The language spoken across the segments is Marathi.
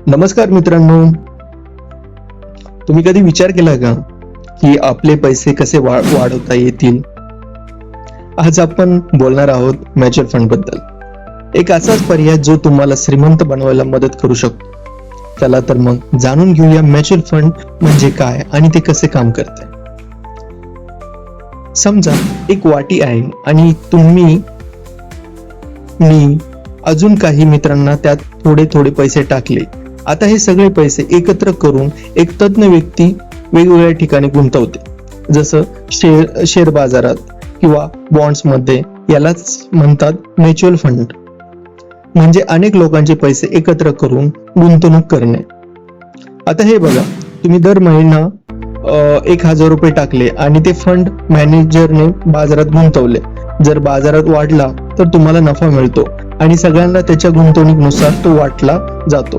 नमस्कार मित्रांनो, तुम्ही कधी विचार केला का की आपले पैसे कसे वाढवता येतील? आज आपण बोलणार आहोत म्युच्युअल फंड बद्दल. एक असाच पर्याय जो तुम्हाला श्रीमंत बनवायला मदत करू शकतो. चला तर मग जाणून घेऊया म्युच्युअल फंड म्हणजे काय आणि ते कसे काम करते. समजा एक वाटी आहे आणि मी अजून काही मित्रांना त्यात थोडे थोडे पैसे टाकले. आता हे सगळे पैसे एकत्र करून एक तज्ञ व्यक्ती वेगवेगळ्या ठिकाणी गुंतवते, जसं शेअर बाजारात किंवा बॉन्ड्स मध्ये. यालाच म्हणतात म्युच्युअल फंड. म्हणजे अनेक लोकांचे पैसे एकत्र करून गुंतवणूक करणे. आता हे बघा, तुम्ही दर महिना 1,000 रुपये टाकले आणि ते फंड मॅनेजरने बाजारात गुंतवले. जर बाजारात वाढला तर तुम्हाला नफा मिळतो आणि सगळ्यांना त्याच्या गुंतवणुकीनुसार तो वाटला जातो.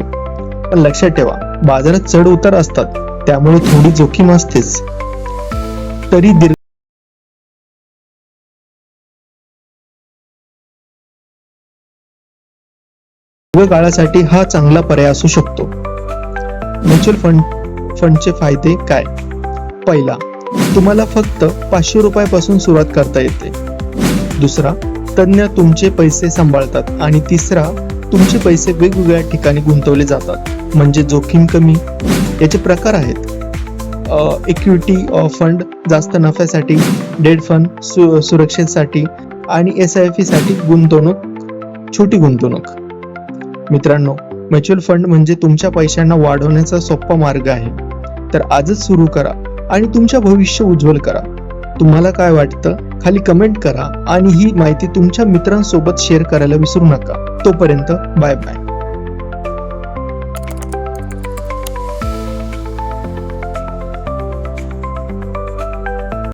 पण लक्षात ठेवा, बाजारात चढ उतार असतात, त्यामुळे थोडी जोखीम असतेच. तरी दीर्घ काळासाठी हा चांगला पर्याय असू शकतो. म्युच्युअल फंडचे फायदे काय? पहिला, तुम्हाला फक्त 500 रुपयापासून सुरुवात करता येते. दुसरा, तज्ञ तुमचे पैसे सांभाळतात. आणि तिसरा, तुमचे पैसे वेगवेगळ्या ठिकाणी गुंतवले जातात, म्हणजे जोखीम कमी. याचे प्रकार आहेत: इक्विटी फंड जास्त नफ्यासाठी, डेट फंड सुरक्षेसाठी, आणि SIP साठी छोटी गुंतवणूक. मित्रांनो, म्युच्युअल फंड म्हणजे तुमच्या पैशांना वाढवण्याचा सोपा मार्ग आहे. तर आजच सुरू करा आणि तुमच्या भविष्य उज्ज्वल करा. तुम्हाला काय वाटतं खाली कमेंट करा आणि ही माहिती तुमच्या मित्रांसोबत शेअर करायला विसरू नका. तोपर्यंत बाय बाय.